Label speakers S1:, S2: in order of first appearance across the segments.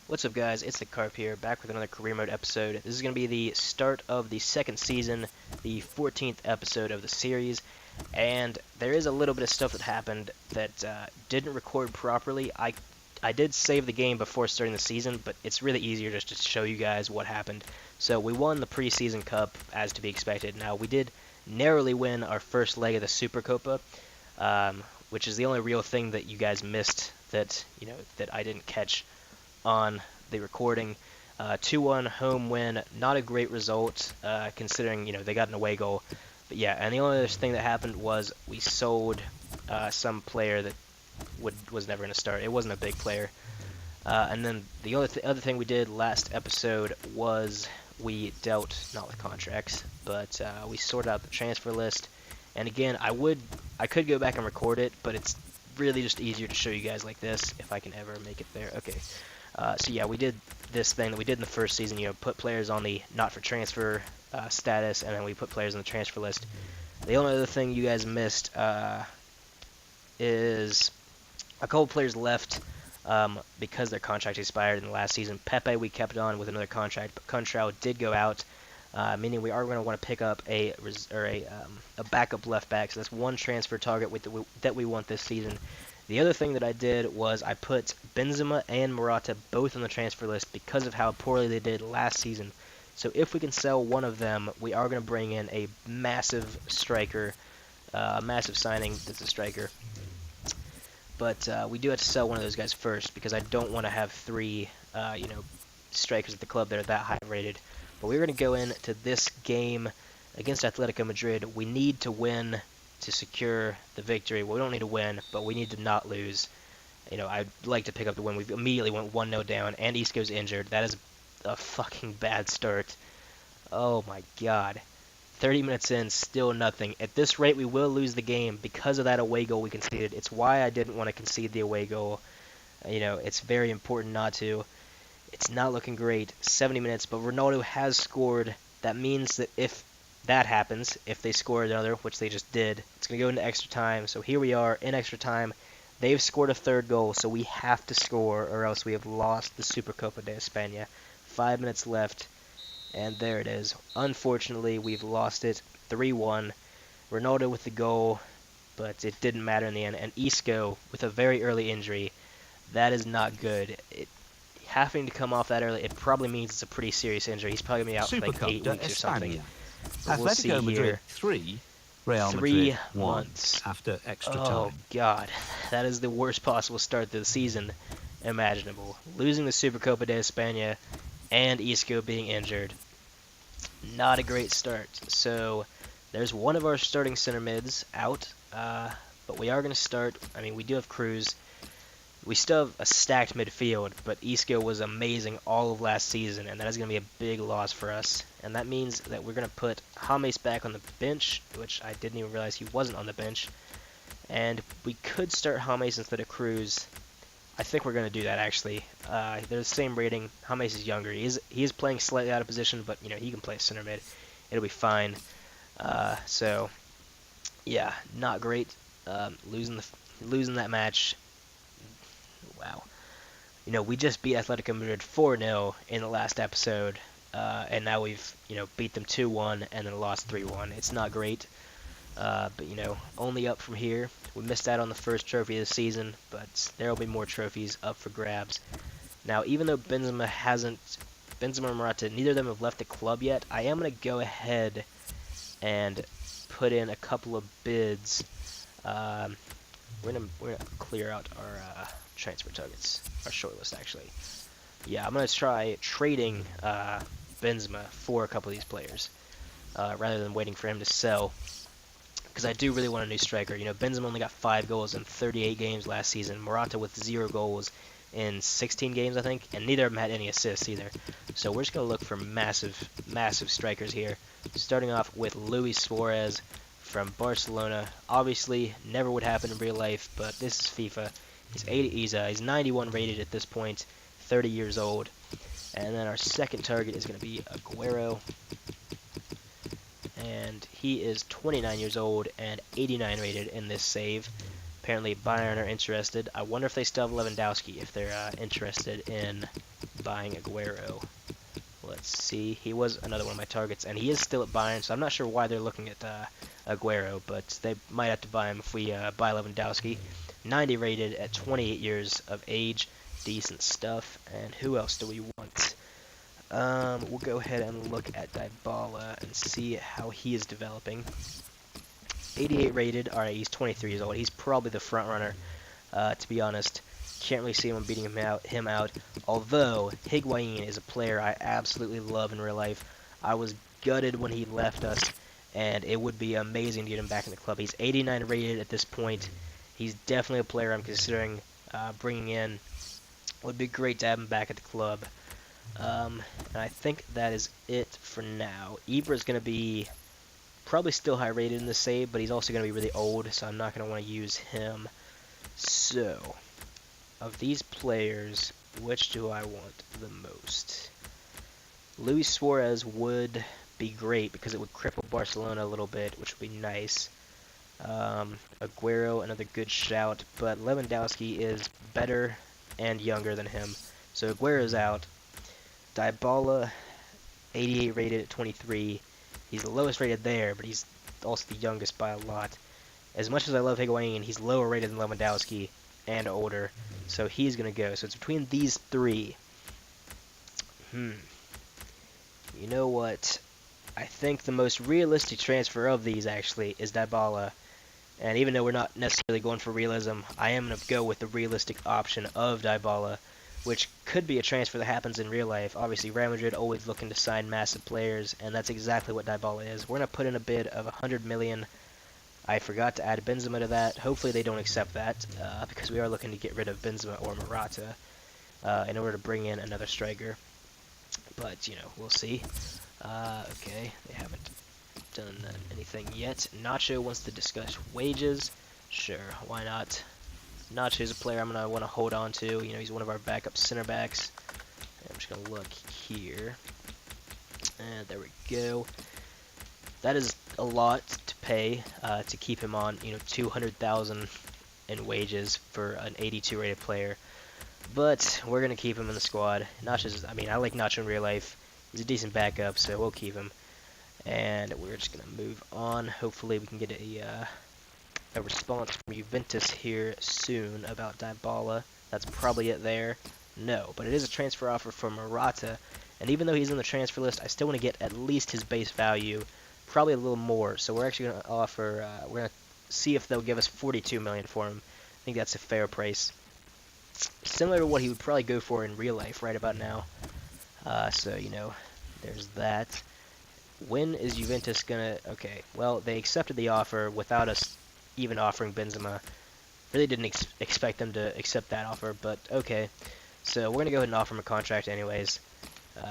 S1: What's up, guys? It's the Carp here, back with another career mode episode. This is going to be the start of the second season, the 14th episode of the series, and there is a little bit of stuff that happened that didn't record properly. I did save the game before starting the season, but it's really easier just to show you guys what happened. So we won the preseason cup, as to be expected. Now, we did narrowly win our first leg of the Super Copa, which is the only real thing that you guys missed that I didn't catch on the recording. 2-1 home win, not a great result considering they got an away goal. But yeah, and the only other thing that happened was we sold some player that was never going to start. It wasn't a big player. And then the other thing we did last episode was we dealt, not with contracts, but we sorted out the transfer list. And again, I could go back and record it, but it's really just easier to show you guys like this if I can ever make it there. Okay. So yeah, we did this thing that we did in the first season, put players on the not for transfer status, and then we put players on the transfer list. The only other thing you guys missed is a couple players left because their contract expired in the last season. Pepe we kept on with another contract, but Contrao did go out, meaning we are going to want to pick up a backup left back. So that's one transfer target that we want this season. The other thing that I did was I put Benzema and Morata both on the transfer list because of how poorly they did last season. So if we can sell one of them, we are going to bring in a massive striker, a massive signing that's a striker. But we do have to sell one of those guys first because I don't want to have three, strikers at the club that are that high rated. But we're going to go into this game against Atletico Madrid. We need to win to secure the victory. Well, we don't need to win, but we need to not lose. I'd like to pick up the win. We immediately went 1-0 down, and Isco's injured. That is a fucking bad start. Oh my god. 30 minutes in, still nothing. At this rate, we will lose the game because of that away goal we conceded. It's why I didn't want to concede the away goal. It's very important not to. It's not looking great. 70 minutes, but Ronaldo has scored. That means that if that happens, if they score another, which they just did, it's going to go into extra time. So here we are in extra time. They've scored a third goal, so we have to score or else we have lost the Supercopa de España. 5 minutes left, and there it is. Unfortunately, we've lost it 3-1. Ronaldo with the goal, but it didn't matter in the end. And Isco with a very early injury. That is not good. Having to come off that early, it probably means it's a pretty serious injury. He's probably going to be out for like 8 weeks or something. But we'll see here.
S2: 3, Real Madrid
S1: 3
S2: 1
S1: months
S2: after extra time.
S1: Oh god, that is the worst possible start to the season imaginable. Losing the Supercopa de España and Isco being injured. Not a great start. So there's one of our starting center mids out, but we are going to start. I mean, we do have Cruz. We still have a stacked midfield, but Isco was amazing all of last season, and that is going to be a big loss for us. And that means that we're going to put James back on the bench, which I didn't even realize he wasn't on the bench. And we could start James instead of Cruz. I think we're going to do that, actually. They're the same rating. James is younger. He is playing slightly out of position, but he can play center mid. It'll be fine. So, yeah, not great. Losing that match. Wow. We just beat Atletico Madrid 4-0 in the last episode, and now we've, beat them 2-1 and then lost 3-1. It's not great, but, only up from here. We missed out on the first trophy of the season, but there will be more trophies up for grabs. Now, even though Benzema and Morata, neither of them have left the club yet, I am going to go ahead and put in a couple of bids. We're gonna clear out our transfer targets, our shortlist actually. Yeah, I'm gonna try trading Benzema for a couple of these players rather than waiting for him to sell, because I do really want a new striker. Benzema only got 5 goals in 38 games last season. Morata with 0 goals in 16 games, I think, and neither of them had any assists either. So we're just gonna look for massive strikers here. Starting off with Luis Suarez from Barcelona. Obviously, never would happen in real life, but this is FIFA. He's 91 rated at this point, 30 years old. And then our second target is going to be Aguero. And he is 29 years old and 89 rated in this save. Apparently Bayern are interested. I wonder if they still have Lewandowski, if they're interested in buying Aguero. Let's see. He was another one of my targets, and he is still at Bayern, so I'm not sure why they're looking at Aguero, but they might have to buy him if we buy Lewandowski. 90 rated at 28 years of age. Decent stuff. And who else do we want? We'll go ahead and look at Dybala and see how he is developing. 88 rated. Alright, he's 23 years old. He's probably the front runner, to be honest. Can't really see him beating him out. Although, Higuain is a player I absolutely love in real life. I was gutted when he left us, and it would be amazing to get him back in the club. He's 89 rated at this point. He's definitely a player I'm considering bringing in. Would be great to have him back at the club. And I think that is it for now. Ibra is going to be probably still high rated in the save, but he's also going to be really old, so I'm not going to want to use him. So, of these players, which do I want the most? Luis Suarez would be great because it would cripple Barcelona a little bit, which would be nice. Aguero, another good shout, but Lewandowski is better and younger than him. So Aguero's out. Dybala, 88 rated at 23. He's the lowest rated there, but he's also the youngest by a lot. As much as I love Higuain, he's lower rated than Lewandowski and older, so he's going to go. So it's between these three. You know what? I think the most realistic transfer of these, actually, is Dybala. And even though we're not necessarily going for realism, I am going to go with the realistic option of Dybala, which could be a transfer that happens in real life. Obviously, Real Madrid always looking to sign massive players, and that's exactly what Dybala is. We're going to put in a bid of 100 million. I forgot to add Benzema to that. Hopefully they don't accept that, because we are looking to get rid of Benzema or Morata in order to bring in another striker. But, you know, we'll see. Okay, they haven't done anything yet. Nacho wants to discuss wages. Sure, why not? Nacho's a player I'm going to want to hold on to. You know, he's one of our backup center backs. I'm just going to look here. And there we go. That is a lot to pay to keep him on, you know, 200,000 in wages for an 82 rated player. But we're going to keep him in the squad. Nacho's, I mean, I like Nacho in real life. He's a decent backup, so we'll keep him. And we're just going to move on. Hopefully we can get a response from Juventus here soon about Dybala. That's probably it there. No, but it is a transfer offer for Morata. And even though he's in the transfer list, I still want to get at least his base value. Probably a little more. So we're actually going to offer, we're going to see if they'll give us 42 million for him. I think that's a fair price. Similar to what he would probably go for in real life right about now. So, you know, there's that. When is Juventus gonna... Okay, well, they accepted the offer without us even offering Benzema. Really didn't expect them to accept that offer, but okay. So we're gonna go ahead and offer him a contract anyways.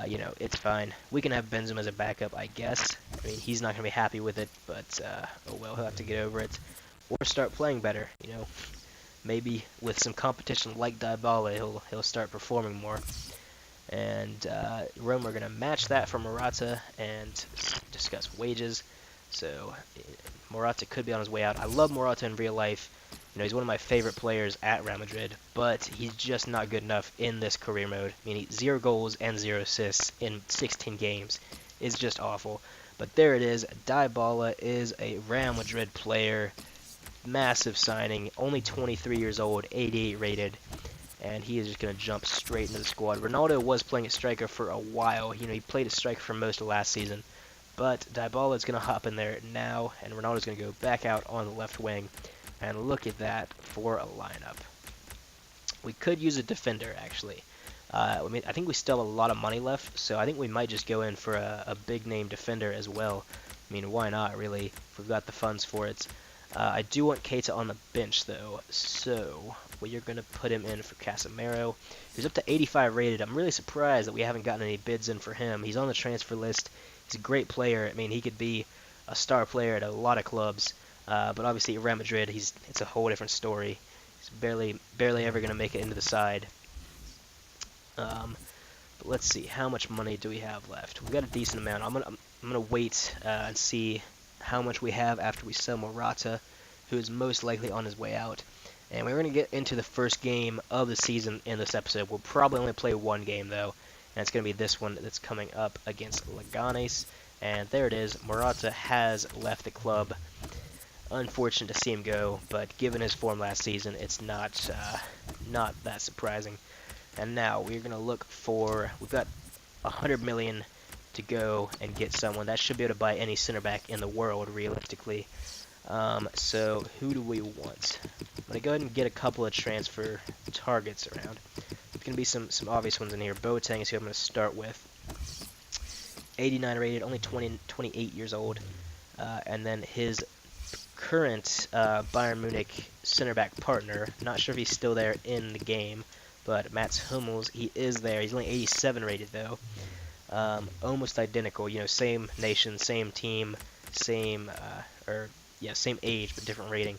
S1: You know, it's fine. We can have Benzema as a backup, I guess. I mean, he's not gonna be happy with it, but oh well, he'll have to get over it. Or start playing better, you know. Maybe with some competition like Dybala, he'll start performing more. And Rome are going to match that for Morata and discuss wages. So Morata could be on his way out. I love Morata in real life. You know, he's one of my favorite players at Real Madrid, but he's just not good enough in this career mode. I mean, 0 goals and 0 assists in 16 games is just awful. But there it is. Dybala is a Real Madrid player. Massive signing. Only 23 years old, 88 rated. And he is just going to jump straight into the squad. Ronaldo was playing a striker for a while. You know, he played a striker for most of last season. But Dybala is going to hop in there now, and Ronaldo's going to go back out on the left wing. And look at that for a lineup. We could use a defender, actually. I mean, I think we still have a lot of money left, so I think we might just go in for a big-name defender as well. I mean, why not, really, if we've got the funds for it. I do want Keita on the bench, though, so we are going to put him in for Casemiro. He's up to 85 rated. I'm really surprised that we haven't gotten any bids in for him. He's on the transfer list. He's a great player. I mean, he could be a star player at a lot of clubs, but obviously at Real Madrid, it's a whole different story. He's barely ever going to make it into the side. But let's see, how much money do we have left? We've got a decent amount. I'm gonna wait and see how much we have after we sell Morata, who is most likely on his way out. And we're going to get into the first game of the season in this episode. We'll probably only play one game, though, and it's going to be this one that's coming up against Leganes. And there it is. Morata has left the club. Unfortunate to see him go, but given his form last season, it's not that surprising. And now we're going to look for... We've got 100 million to go and get someone. That should be able to buy any center back in the world, realistically. So who do we want? I'm going to go ahead and get a couple of transfer targets around. There's going to be some obvious ones in here. Boateng is who I'm going to start with. 89 rated, only 28 years old. And then his current Bayern Munich center back partner, not sure if he's still there in the game, but Mats Hummels, he is there. He's only 87 rated though. Almost identical, you know, same nation, same team, same same age but different rating.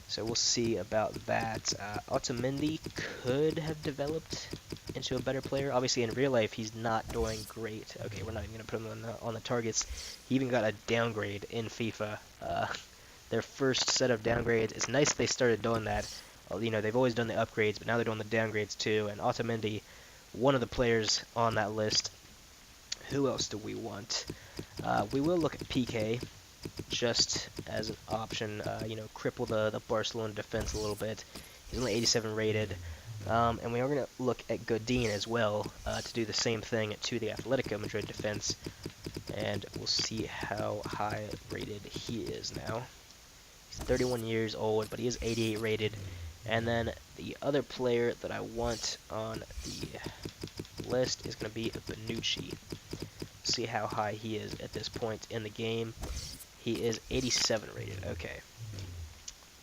S1: So we'll see about that. Otamendi could have developed into a better player. Obviously, in real life, he's not doing great. Okay, we're not even going to put him on the targets. He even got a downgrade in FIFA. Their first set of downgrades. It's nice they started doing that. You know, they've always done the upgrades, but now they're doing the downgrades too. And Otamendi, one of the players on that list. Who else do we want? We will look at PK. Just as an option, you know, cripple the Barcelona defense a little bit. He's only 87 rated. And we are going to look at Godin as well to do the same thing to the Atletico Madrid defense. And we'll see how high rated he is now. He's 31 years old, but he is 88 rated. And then the other player that I want on the list is going to be Bonucci. See how high he is at this point in the game. He is 87 rated. Okay.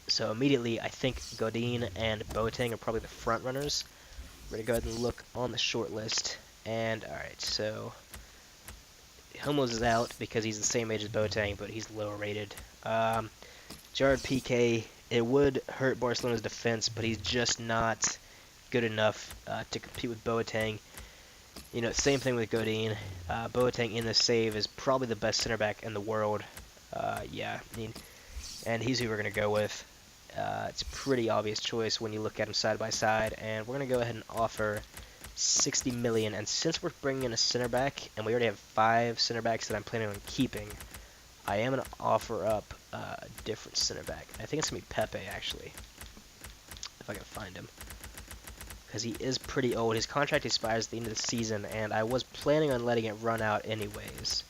S1: So immediately, I think Godin and Boateng are probably the front runners. We're going to go ahead and look on the short list. And, alright, so Hummels is out because he's the same age as Boateng, but he's lower rated. Gerard Piqué, it would hurt Barcelona's defense, but he's just not good enough to compete with Boateng. You know, same thing with Godin. Boateng in the save is probably the best center back in the world. Yeah, I mean, and he's who we're going to go with. It's a pretty obvious choice when you look at them side by side, and we're going to go ahead and offer 60 million. And since we're bringing in a center back, and we already have 5 center backs that I'm planning on keeping, I am going to offer up a different center back. I think it's going to be Pepe, actually, if I can find him. Because he is pretty old. His contract expires at the end of the season, and I was planning on letting it run out anyways.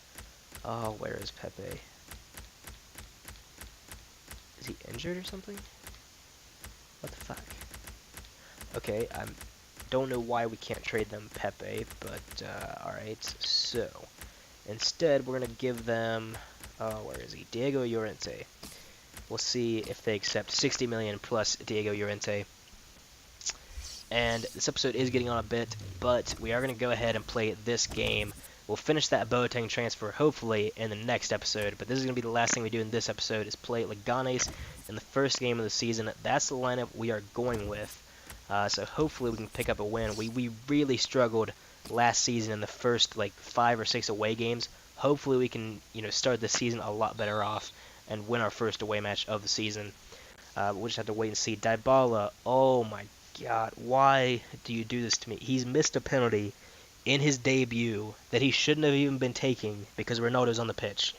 S1: Oh, where is Pepe? Is he injured or something? What the fuck? Okay, I don't know why we can't trade them Pepe, but alright. So, instead, we're going to give them... where is he? Diego Llorente. We'll see if they accept 60 million plus Diego Llorente. And this episode is getting on a bit, but we are going to go ahead and play this game. We'll finish that Boateng transfer, hopefully, in the next episode. But this is going to be the last thing we do in this episode, is play Leganes in the first game of the season. That's the lineup we are going with. So hopefully we can pick up a win. We really struggled last season in the first, like, 5 or 6 away games. Hopefully we can, you know, start the season a lot better off and win our first away match of the season. We'll just have to wait and see. Dybala, oh my God, why do you do this to me? He's missed a penalty in his debut that he shouldn't have even been taking because Ronaldo's on the pitch.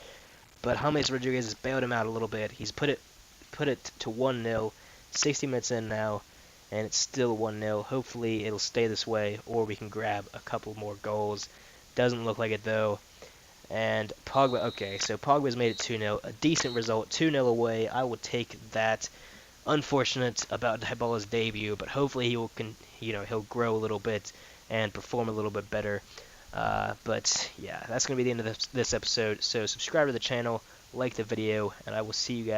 S1: But James Rodriguez has bailed him out a little bit. He's put it to 1-0, 60 minutes in now, and it's still 1-0. Hopefully it'll stay this way, or we can grab a couple more goals. Doesn't look like it though. And Pogba, okay, so Pogba's made it 2-0, a decent result, 2-0 away. I will take that. Unfortunate about Dybala's debut, but hopefully he'll grow a little bit and perform a little bit better. But yeah, that's gonna be the end of this episode. So subscribe to the channel, like the video, and I will see you guys